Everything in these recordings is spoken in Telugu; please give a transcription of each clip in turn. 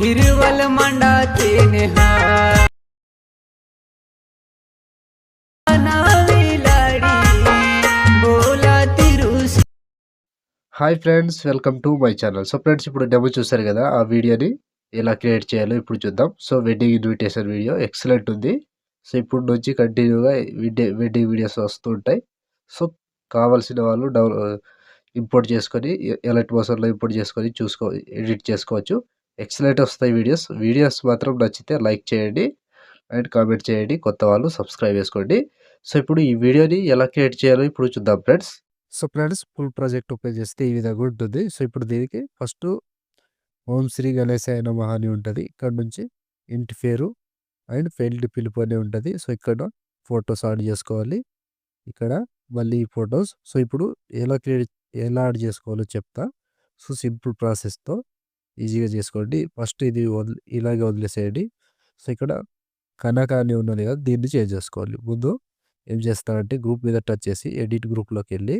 हिरवल मंडाते बोला तिरुस। Hi friends, welcome to my channel. So friends, ఇప్పుడు డెమో చూసారు కదా, ఆ వీడియోని ఎలా క్రియేట్ చేయాలో ఇప్పుడు చూద్దాం. So wedding invitation video excellent ఉంది. సో ఇప్పుడు నుంచి కంటిన్యూగా వెడ్డింగ్ వీడియోస్ వస్తూ ఉంటాయి. సో కావాల్సిన వాళ్ళు ఇంపోర్ట్ చేసుకొని ఎలర్ట్ మోషన్లో ఇంపోర్ట్ చేసుకొని ఎడిట్ చేసుకోవచ్చు. ఎక్సలెంట్ వస్తాయి వీడియోస్. వీడియోస్ మాత్రం నచ్చితే లైక్ చేయండి అండ్ కామెంట్ చేయండి. కొత్త వాళ్ళు సబ్స్క్రైబ్ చేసుకోండి. సో ఇప్పుడు ఈ వీడియోని ఎలా క్రియేట్ చేయాలో ఇప్పుడు చూద్దాం friends. So friends, full project open చేస్తే ఈ విధంగా ఉంటుంది. సో ఇప్పుడు దీనికి ఫస్ట్ ఓం శ్రీ గణేశాయ నమః అని ఉంటుంది. ఇక్కడ నుంచి ఇంటి పేరు అండ్ ఫెయిల్డ్ పిలుపు అని ఉంటుంది. సో ఇక్కడ ఫొటోస్ యాడ్ చేసుకోవాలి. ఇక్కడ మళ్ళీ ఈ ఫొటోస్. సో ఇప్పుడు ఎలా యాడ్ చేసుకోవాలో చెప్తా. సో సింపుల్ ప్రాసెస్తో ఈజీగా చేసుకోండి. ఫస్ట్ ఇది ఇలాగే వదిలేసేయండి. సో ఇక్కడ కనక అని ఉన్నది కదా, దీన్ని చేంజ్ చేసుకోవాలి. ముందు ఏం చేస్తానంటే గ్రూప్ మీద టచ్ చేసి ఎడిట్ గ్రూప్లోకి వెళ్ళి,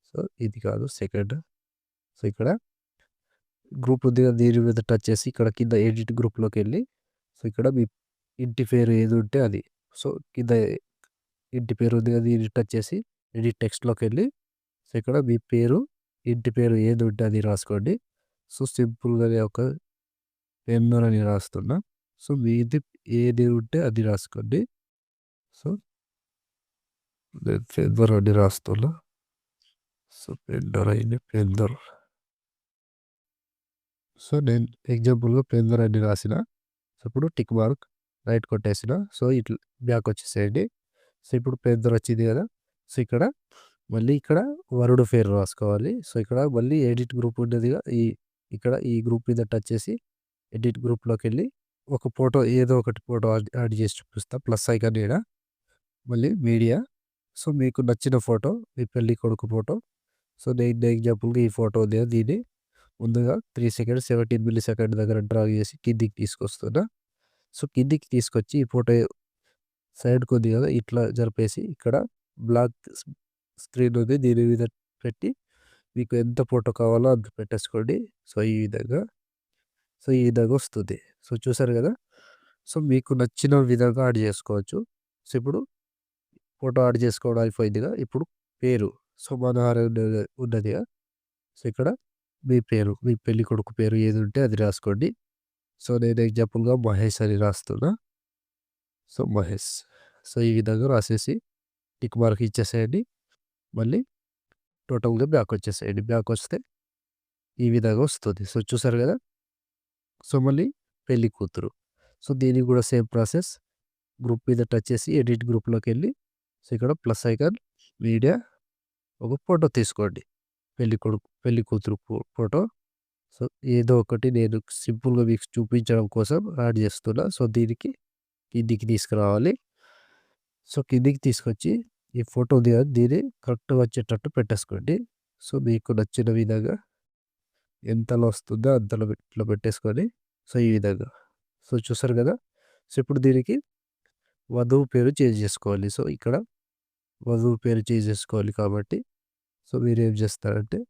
సో ఇది కాదు సెకండ్. సో ఇక్కడ గ్రూప్ ఉంది కదా, దీని మీద టచ్ చేసి ఇక్కడ కింద ఎడిట్ గ్రూప్లోకి వెళ్ళి, సో ఇక్కడ మీ ఇంటి పేరు ఏది ఉంటే అది. సో కింద ఇంటి పేరు ఉంది కదా, దీన్ని టచ్ చేసి ఎడిట్ టెక్స్ట్లోకి వెళ్ళి, సో ఇక్కడ మీ పేరు ఇంటి పేరు ఏది ఉంటే అది రాసుకోండి. సో సింపుల్గా ఒక పెన్నర్ అని రాస్తున్నా. సో మీది ఏది ఉంటే అది రాసుకోండి. సో నేను పెన్నర్ అని రాస్తున్నా. సో పెందర్. సో నేను ఎగ్జాంపుల్గా పెందర్ అని రాసిన. సో ఇప్పుడు టిక్ మార్క్ రైట్ కొట్టేసిన. సో ఇట్లా బ్యాక్ వచ్చేసేయండి. సో ఇప్పుడు పెందర్ వచ్చింది కదా. సో ఇక్కడ మళ్ళీ ఇక్కడ వరుడు పేరు రాసుకోవాలి. సో ఇక్కడ మళ్ళీ ఎడిట్ గ్రూప్ ఉండేదిగా, ఇక్కడ ఈ గ్రూప్ మీద టచ్ చేసి ఎడిట్ గ్రూప్లోకి వెళ్ళి ఒక ఫోటో, ఏదో ఒకటి ఫోటో యాడ్ చేసి చూపిస్తా. ప్లస్ ఐకాన్ ఈడ మళ్ళీ మీడియా. సో మీకు నచ్చిన ఫోటో, మీ పెళ్ళి కొడుకు ఫోటో. సో నేను ఎగ్జాంపుల్గా ఈ ఫోటో ఉంది, దీన్ని ముందుగా 3 సెకండ్స్ 17 మిల్లీ సెకండ్ దగ్గర డ్రా చేసి కిందికి తీసుకొస్తున్నా. సో కిందికి తీసుకొచ్చి ఈ ఫోటో సైడ్కి ఉంది కదా, ఇట్లా జరిపేసి ఇక్కడ బ్లాక్ స్క్రీన్ ఉంది, దీని మీద పెట్టి మీకు ఎంత ఫోటో కావాలో అంత పెట్టేసుకోండి. సో ఈ విధంగా వస్తుంది. సో చూసారు కదా. సో మీకు నచ్చిన విధంగా యాడ్ చేసుకోవచ్చు. సో ఇప్పుడు ఫోటో యాడ్ చేసుకోవడం అయిపోయిందిగా. ఇప్పుడు పేరు, సో మనోహర్ ఉన్నదిగా. సో ఇక్కడ మీ పేరు, మీ పెళ్లి కొడుకు పేరు ఏది ఉంటే అది రాసుకోండి. సో నేను ఎగ్జాంపుల్గా మహేష్ అని రాస్తున్నా. సో మహేష్. సో ఈ విధంగా రాసేసి టిక్ మార్క్ ఇచ్చేసేయండి. మళ్ళీ టోటల్గా బ్యాక్ వచ్చేసేయండి. బ్యాక్ వస్తే ఈ విధంగా వస్తుంది. సో చూసారు కదా. సో మళ్ళీ పెళ్లి కూతురు. సో దీనికి కూడా సేమ్ ప్రాసెస్. గ్రూప్ మీద టచ్ చేసి ఎడిట్ గ్రూప్లోకి వెళ్ళి, సో ఇక్కడ ప్లస్ ఐకాన్ మీడియా, ఒక ఫోటో తీసుకోండి. పెళ్లి కూతురు ఫోటో. సో ఏదో ఒకటి నేను సింపుల్గా మీకు చూపించడం కోసం యాడ్ చేస్తున్నా. సో దీనికి కిందికి తీసుకురావాలి. సో కిందికి తీసుకొచ్చి ఈ ఫోటో దీన్ని కరెక్ట్గా వచ్చేటట్టు పెట్టేసుకోండి. సో మీకు నచ్చిన విధంగా ఎంతలో వస్తుందో అంతలో ఇట్లా పెట్టేసుకొని, సో ఈ విధంగా. సో చూసారు కదా. సో ఇప్పుడు దీనికి వధువు పేరు చేంజ్ చేసుకోవాలి. సో ఇక్కడ వధువు పేరు చేంజ్ చేసుకోవాలి కాబట్టి, సో మీరు ఏం చేస్తారంటే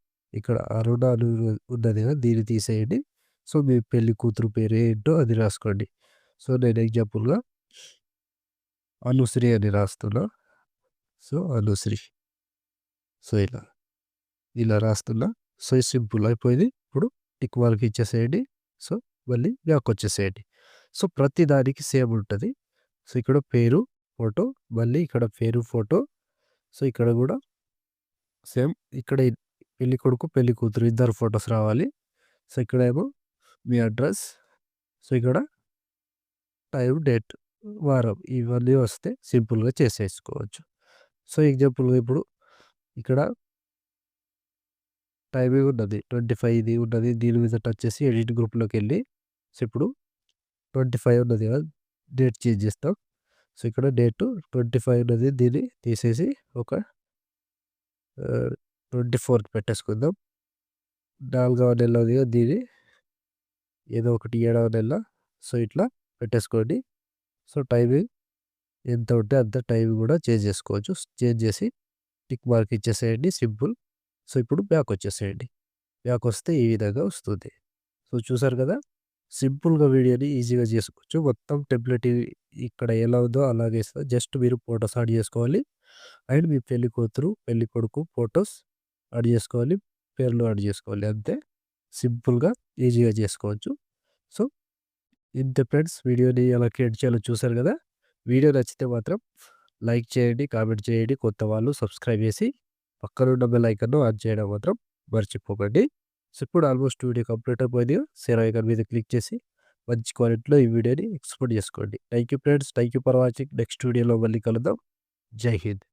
ఇక్కడ అరుణ అని ఉన్నది కదా, దీన్ని తీసేయండి. సో మీ పెళ్లి కూతురు పేరు ఏంటో అది రాసుకోండి. సో నేను ఎగ్జాంపుల్గా అనుశ్రీ అని రాస్తున్నా. సో అనుశ్రీ. సో ఇలా రాస్తున్నా. సో సింపుల్ అయిపోయింది. ఇప్పుడు టిక్ మార్క్ ఇచ్చేసేయండి. సో మళ్ళీ బ్యాక్ వచ్చేసేయండి. సో ప్రతి దానికి సేమ్ ఉంటుంది. సో ఇక్కడ పేరు ఫోటో, మళ్ళీ ఇక్కడ పేరు ఫోటో. సో ఇక్కడ కూడా సేమ్. ఇక్కడ పెళ్లి కొడుకు పెళ్లి కూతురు ఇద్దరు ఫొటోస్ రావాలి. సో ఇక్కడేమో మీ అడ్రస్. సో ఇక్కడ టైం, డేట్, వారం ఇవన్నీ వస్తే సింపుల్గా చేసేసుకోవచ్చు. సో ఎగ్జాంపుల్గా ఇప్పుడు ఇక్కడ టైమింగ్ ఉన్నది 25 ఇది ఉన్నది, దీని మీద టచ్ చేసి ఎడిట్ గ్రూప్లోకి వెళ్ళి, సో ఇప్పుడు 25 ఉన్నది కదా, డేట్ చేంజ్ చేస్తాం. సో ఇక్కడ డేటు 25 ఉన్నది, దీన్ని తీసేసి ఒక 24th పెట్టేసుకుందాం. 4వ నెల ఉంది కదా, దీన్ని ఏదో ఒకటి 7వ నెల. సో ఇట్లా పెట్టేసుకోండి. సో టైమింగ్ ఎంత ఉంటే అంత టైం కూడా చేంజ్ చేసుకోవచ్చు. చేంజ్ చేసి టిక్ మార్క్ ఇచ్చేసేయండి. సింపుల్. సో ఇప్పుడు బ్యాక్ వచ్చేసేయండి. బ్యాక్ వస్తే ఈ విధంగా వస్తుంది. సో చూసారు కదా. సింపుల్‌గా వీడియోని ఈజీగా చేసుకోవచ్చు. మొత్తం టెంప్లేట్ ఇక్కడ ఎలా ఉందో అలాగే ఇస్తా. జస్ట్ మీరు ఫోటోస్ యాడ్ చేసుకోవాలి. అండ్ మీ పెళ్లి కూతురు, పెళ్లి కొడుకు ఫోటోస్ యాడ్ చేసుకోవాలి. పేర్లు యాడ్ చేసుకోవాలి. అంతే సింపుల్‌గా ఈజీగా చేసుకోవచ్చు. సో, ఇంతే ఫ్రెండ్స్, వీడియోని ఎలా క్రియేట్ చేయాలో చూసారు కదా! వీడియో నచ్చితే మాత్రం లైక్ చేయండి, కామెంట్ చేయండి. కొత్త వాళ్ళు సబ్స్క్రైబ్ చేసి పక్కనున్న బెల్ ఐకాన్‌ను ఆన్ చేయడం మాత్రం మర్చిపోకండి. సో, ఇప్పుడు ఆల్మోస్ట్ వీడియో కంప్లీట్ అయిపోయింది. సేవ్ ఐకాన్ మీద క్లిక్ చేసి మంచి క్వాలిటీలో ఈ వీడియోని ఎక్స్‌పోర్ట్ చేసుకోండి. Thank you friends. Thank you for watching. Next వీడియోలో మళ్ళీ కలుద్దాం. జై హింద్.